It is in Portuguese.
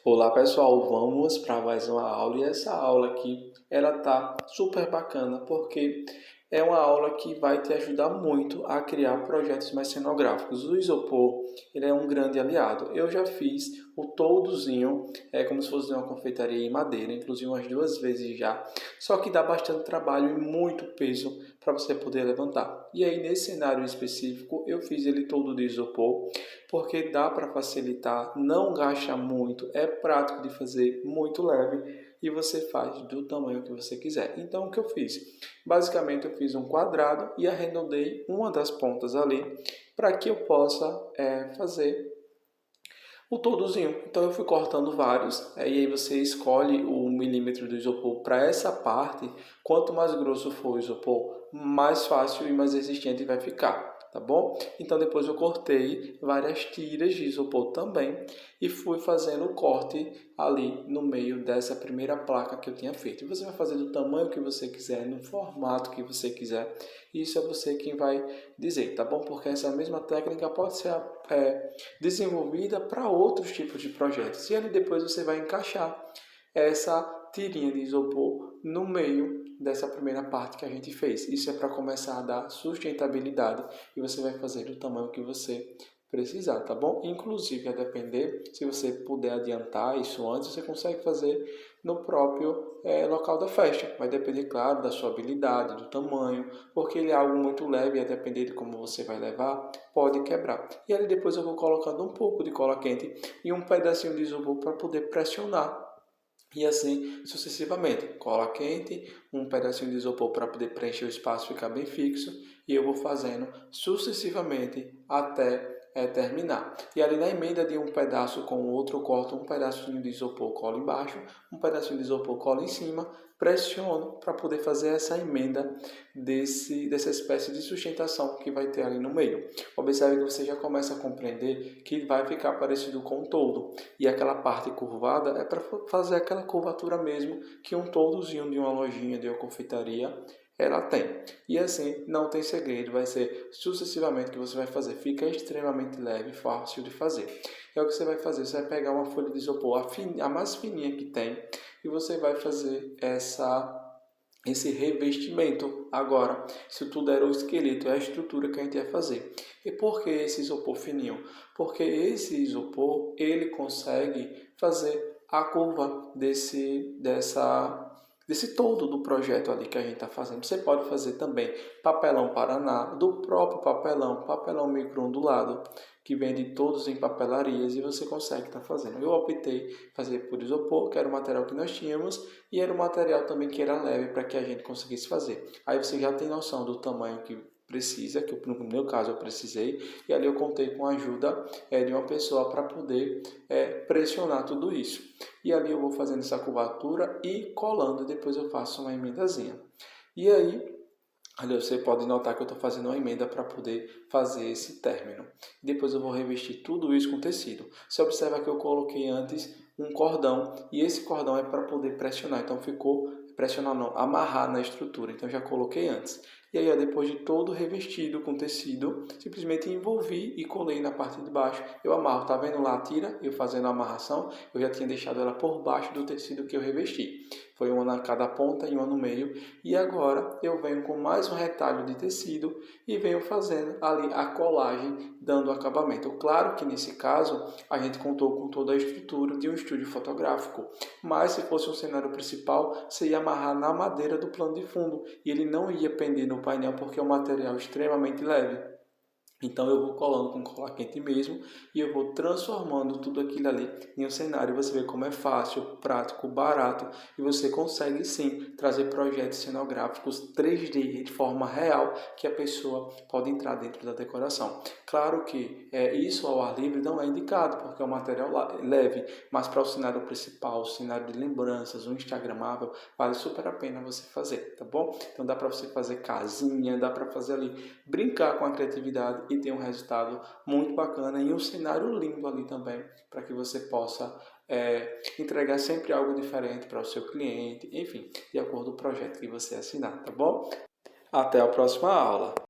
Olá pessoal, vamos para mais uma aula e essa aula aqui ela tá super bacana porque é uma aula que vai te ajudar muito a criar projetos mais cenográficos. O isopor ele é um grande aliado. Eu já fiz o toldozinho, é como se fosse uma confeitaria em madeira, inclusive umas 2 vezes já, só que dá bastante trabalho e muito peso para você poder levantar. E aí nesse cenário específico eu fiz ele todo de isopor porque dá para facilitar, não gasta muito, é prático de fazer, muito leve e você faz do tamanho que você quiser. Então o que eu fiz? Basicamente eu fiz um quadrado e arredondei uma das pontas ali para que eu possa fazer o todozinho. Então eu fui cortando vários, e aí você escolhe o milímetro do isopor para essa parte. Quanto mais grosso for o isopor, mais fácil e mais resistente vai ficar, tá bom? Então depois eu cortei várias tiras de isopor também e fui fazendo o corte ali no meio dessa primeira placa que eu tinha feito. E você vai fazer do tamanho que você quiser, no formato que você quiser. Isso é você quem vai dizer, tá bom? Porque essa mesma técnica pode ser desenvolvida para outros tipos de projetos. E ali depois você vai encaixar essa tirinha de isopor no meio dessa primeira parte que a gente fez. Isso é para começar a dar sustentabilidade e você vai fazer do tamanho que você precisar, tá bom? Inclusive, a depender, se você puder adiantar isso antes, você consegue fazer no próprio local da festa. Vai depender, claro, da sua habilidade, do tamanho, porque ele é algo muito leve e a depender de como você vai levar, pode quebrar. E aí depois eu vou colocando um pouco de cola quente e um pedacinho de isopor para poder pressionar. E assim sucessivamente. Cola quente, um pedacinho de isopor para poder preencher o espaço e ficar bem fixo. E eu vou fazendo sucessivamente até terminar. E ali na emenda de um pedaço com o outro, eu corto um pedacinho de isopor, colo embaixo, um pedacinho de isopor, colo em cima, pressiono para poder fazer essa emenda dessa espécie de sustentação que vai ter ali no meio. Observe que você já começa a compreender que vai ficar parecido com o toldo. E aquela parte curvada é para fazer aquela curvatura mesmo que um toldozinho de uma lojinha, de uma confeitaria, ela tem. E assim, não tem segredo, vai ser sucessivamente que você vai fazer. Fica extremamente leve e fácil de fazer. É o que você vai fazer, você vai pegar uma folha de isopor, a mais fininha que tem, e você vai fazer esse revestimento. Agora, isso tudo era o esqueleto, é a estrutura que a gente ia fazer. E por que esse isopor fininho? Porque esse isopor, ele consegue fazer a curva desse todo do projeto ali que a gente está fazendo. Você pode fazer também papelão Paraná, do próprio papelão, papelão micro-ondulado, que vende todos em papelarias e você consegue estar fazendo. Eu optei fazer por isopor, que era o material que nós tínhamos, e era um material também que era leve para que a gente conseguisse fazer. Aí você já tem noção do tamanho que precisa, que no meu caso eu precisei, e ali eu contei com a ajuda de uma pessoa para poder pressionar tudo isso. E ali eu vou fazendo essa curvatura e colando, depois eu faço uma emendazinha. E aí, ali você pode notar que eu estou fazendo uma emenda para poder fazer esse término. Depois eu vou revestir tudo isso com tecido. Você observa que eu coloquei antes um cordão e esse cordão é para poder pressionar. Então ficou, pressionar não, amarrar na estrutura. Então já coloquei antes. E aí, ó, depois de todo revestido com tecido, simplesmente envolvi e colei na parte de baixo. Eu amarro, tá vendo lá a tira? Eu fazendo a amarração, eu já tinha deixado ela por baixo do tecido que eu revesti. Foi uma na cada ponta e uma no meio. E agora eu venho com mais um retalho de tecido e venho fazendo ali a colagem, dando acabamento. Claro que nesse caso a gente contou com toda a estrutura de um estúdio fotográfico, mas se fosse um cenário principal, você ia amarrar na madeira do plano de fundo e ele não ia pender no painel porque é um material extremamente leve. Então eu vou colando com cola quente mesmo e eu vou transformando tudo aquilo ali em um cenário. Você vê como é fácil, prático, barato e você consegue sim trazer projetos cenográficos 3D de forma real que a pessoa pode entrar dentro da decoração. Claro que isso ao ar livre não é indicado porque é um material leve, mas para o cenário principal, o cenário de lembranças, o instagramável, vale super a pena você fazer, tá bom? Então dá para você fazer casinha, dá para fazer ali, brincar com a criatividade e ter um resultado muito bacana e um cenário lindo ali também, para que você possa entregar sempre algo diferente para o seu cliente, enfim, de acordo com o projeto que você assinar, tá bom? Até a próxima aula!